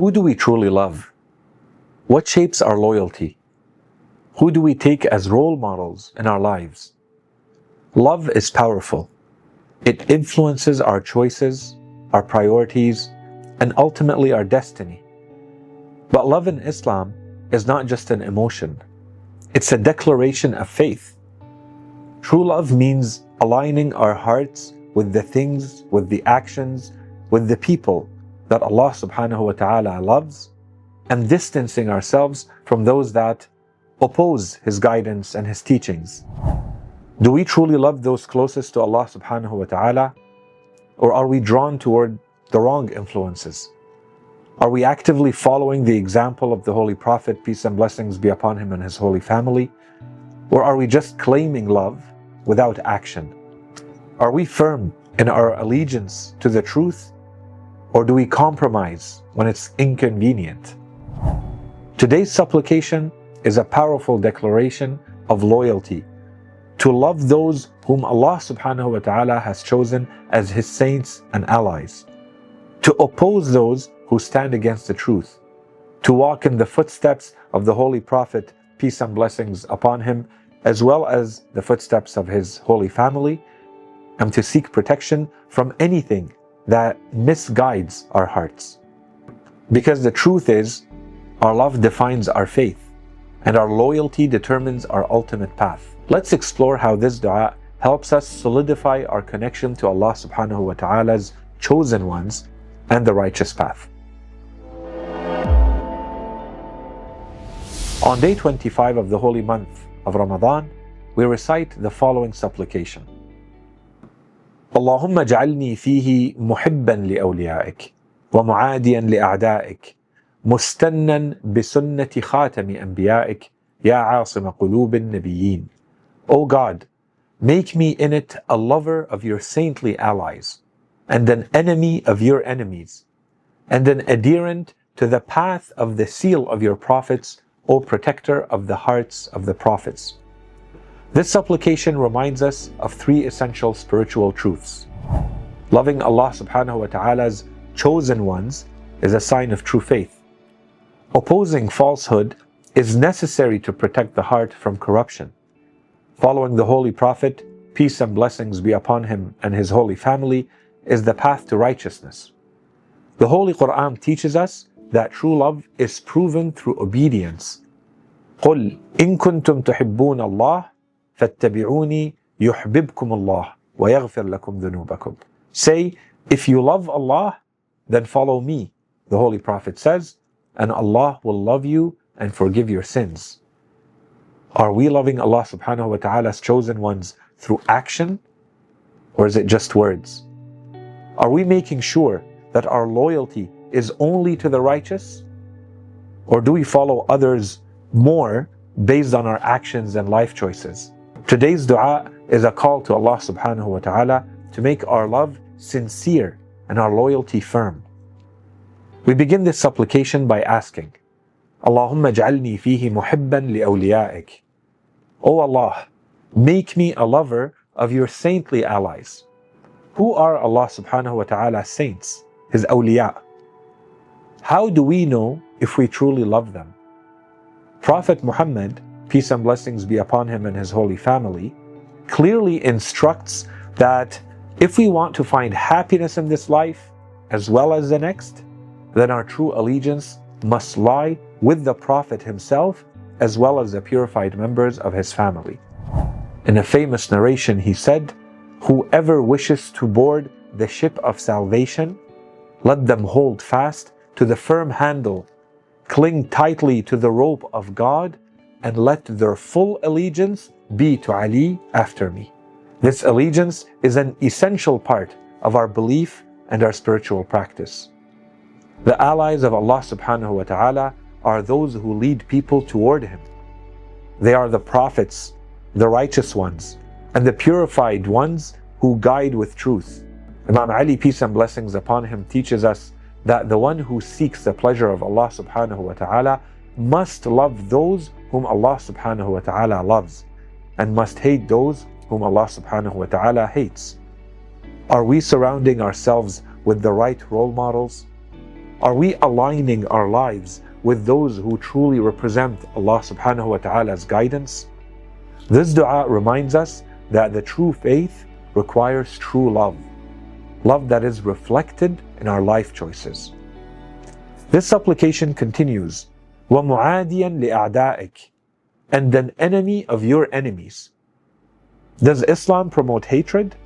Who do we truly love? What shapes our loyalty? Who do we take as role models in our lives? Love is powerful. It influences our choices, our priorities, and ultimately our destiny. But love in Islam is not just an emotion. It's a declaration of faith. True love means aligning our hearts with the things, with the actions, with the people that Allah subhanahu wa ta'ala loves, and distancing ourselves from those that oppose His guidance and His teachings. Do we truly love those closest to Allah subhanahu wa ta'ala? Or are we drawn toward the wrong influences? Are we actively following the example of the Holy Prophet, peace and blessings be upon him and his holy family? Or are we just claiming love without action? Are we firm in our allegiance to the truth? Or do we compromise when it's inconvenient? Today's supplication is a powerful declaration of loyalty to love those whom Allah subhanahu wa ta'ala has chosen as His saints and allies, to oppose those who stand against the truth, to walk in the footsteps of the Holy Prophet, peace and blessings upon him, as well as the footsteps of his holy family, and to seek protection from anything that misguides our hearts. Because the truth is, our love defines our faith, and our loyalty determines our ultimate path. Let's explore how this dua helps us solidify our connection to Allah subhanahu wa ta'ala's chosen ones and the righteous path. On day 25 of the holy month of Ramadan, we recite the following supplication. اللهم اجعلني فيه محبا لأوليائك ومعاديا لأعدائك مستنا بسنة خاتم أنبيائك يا عاصم قلوب النبيين. O God, make me in it a lover of your saintly allies and an enemy of your enemies and an adherent to the path of the seal of your prophets, O protector of the hearts of the prophets. This supplication reminds us of three essential spiritual truths. Loving Allah subhanahu wa ta'ala's chosen ones is a sign of true faith. Opposing falsehood is necessary to protect the heart from corruption. Following the Holy Prophet, peace and blessings be upon him and his holy family, is the path to righteousness. The Holy Quran teaches us that true love is proven through obedience. قُلْ إِن كُنْتُمْ تُحِبُّونَ اللَّهَ فَاتَّبِعُونِي يُحْبِبْكُمُ اللَّهُ وَيَغْفِرْ لَكُمْ ذُنُوبَكُمْ. Say, if you love Allah, then follow me, the Holy Prophet says, and Allah will love you and forgive your sins. Are we loving Allah subhanahu wa ta'ala's chosen ones through action? Or is it just words? Are we making sure that our loyalty is only to the righteous? Or do we follow others more based on our actions and life choices? Today's dua is a call to Allah subhanahu wa ta'ala to make our love sincere and our loyalty firm. We begin this supplication by asking, Allahumma ij'alni fihi muhibban li'awliya'ik. O Allah, make me a lover of your saintly allies. Who are Allah subhanahu wa ta'ala's saints, His awliya? How do we know if we truly love them? Prophet Muhammad, peace and blessings be upon him and his holy family, clearly instructs that if we want to find happiness in this life as well as the next, then our true allegiance must lie with the Prophet himself as well as the purified members of his family. In a famous narration he said, whoever wishes to board the ship of salvation, let them hold fast to the firm handle, cling tightly to the rope of God, and let their full allegiance be to Ali after me. This allegiance is an essential part of our belief and our spiritual practice. The allies of Allah subhanahu wa ta'ala are those who lead people toward Him. They are the prophets, the righteous ones, and the purified ones who guide with truth. Imam Ali, peace and blessings upon him, teaches us that the one who seeks the pleasure of Allah subhanahu wa ta'ala must love those whom Allah subhanahu wa ta'ala loves, and must hate those whom Allah subhanahu wa ta'ala hates. Are we surrounding ourselves with the right role models? Are we aligning our lives with those who truly represent Allah subhanahu wa ta'ala's guidance? This dua reminds us that the true faith requires true love. Love that is reflected in our life choices. This supplication continues, وَمُعَادِيًا لِأَعْدَائِكَ, and an enemy of your enemies. Does Islam promote hatred?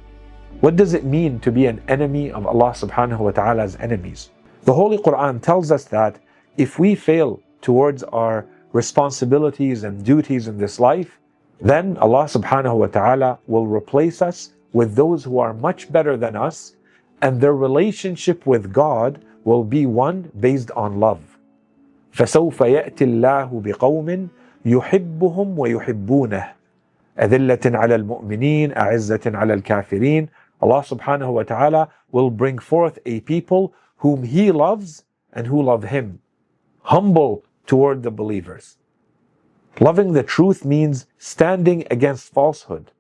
What does it mean to be an enemy of Allah subhanahu wa ta'ala's enemies? The Holy Quran tells us that if we fail towards our responsibilities and duties in this life, then Allah subhanahu wa ta'ala will replace us with those who are much better than us, and their relationship with God will be one based on love. فَسَوْفَ يَأْتِ اللَّهُ بِقَوْمٍ يُحِبُّهُمْ وَيُحِبُّونَهُ أَذِلَّةٍ عَلَى الْمُؤْمِنِينَ أَعِزَّةٍ عَلَى الْكَافِرِينَ. Allah subhanahu wa ta'ala will bring forth a people whom He loves and who love Him, humble toward the believers. Loving the truth means standing against falsehood.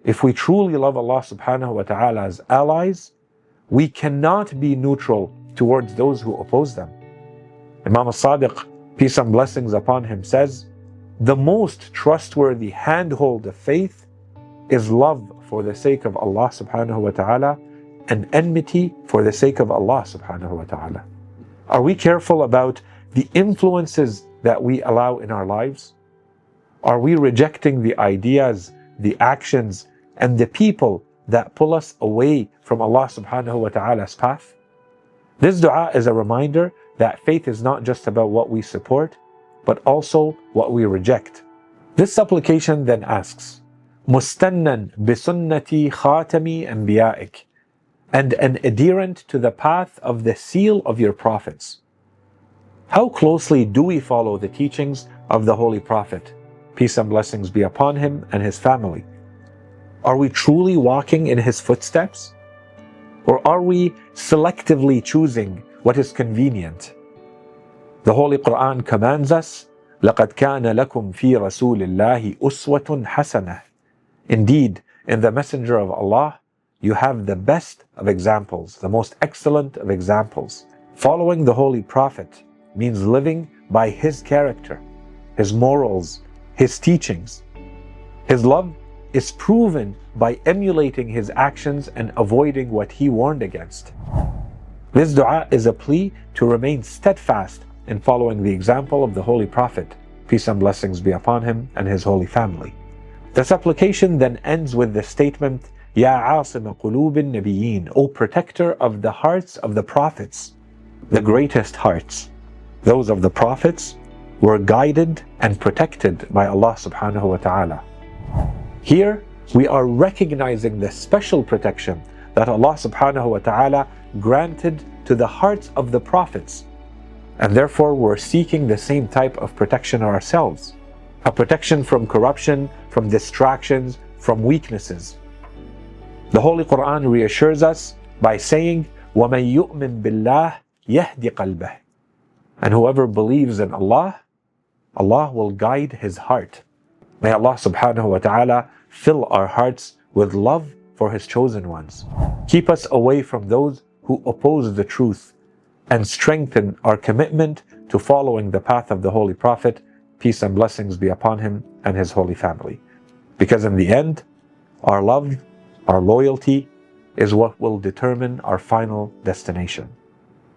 If we truly love Allah subhanahu wa ta'ala's allies, we cannot be neutral towards those who oppose them. Imam al-Sadiq, peace and blessings upon him, says, the most trustworthy handhold of faith is love for the sake of Allah subhanahu wa ta'ala and enmity for the sake of Allah subhanahu wa ta'ala. Are we careful about the influences that we allow in our lives? Are we rejecting the ideas, the actions, and the people that pull us away from Allah subhanahu wa ta'ala's path? This dua is a reminder that faith is not just about what we support, but also what we reject. This supplication then asks, مُسْتَنًّا بِسُنَّةِ خَاتَمِ أَنْبِيَائِكَ, and an adherent to the path of the seal of your prophets. How closely do we follow the teachings of the Holy Prophet, peace and blessings be upon him and his family? Are we truly walking in his footsteps? Or are we selectively choosing what is convenient? The Holy Quran commands us, لَقَدْ كَانَ لَكُمْ فِي رَسُولِ اللَّهِ أُسْوَةٌ حَسَنَةٌ. Indeed, in the Messenger of Allah, you have the best of examples, the most excellent of examples. Following the Holy Prophet means living by his character, his morals, his teachings. His love is proven by emulating his actions and avoiding what he warned against. This dua is a plea to remain steadfast in following the example of the Holy Prophet, peace and blessings be upon him and his holy family. The supplication then ends with the statement, Ya عاصم قلوب النبيين, O protector of the hearts of the prophets. The greatest hearts, those of the prophets, were guided and protected by Allah subhanahu wa ta'ala. Here, we are recognizing the special protection that Allah subhanahu wa ta'ala granted to the hearts of the prophets, and therefore we're seeking the same type of protection ourselves, a protection from corruption, from distractions, from weaknesses. The Holy Quran reassures us by saying, وَمَن يُؤْمِن بِاللَّهِ يَهْدِ قَلْبَهِ, and whoever believes in Allah, Allah will guide his heart. May Allah subhanahu wa ta'ala fill our hearts with love for his chosen ones. Keep us away from those who oppose the truth, and strengthen our commitment to following the path of the Holy Prophet, peace and blessings be upon him and his holy family. Because in the end, our love, our loyalty is what will determine our final destination.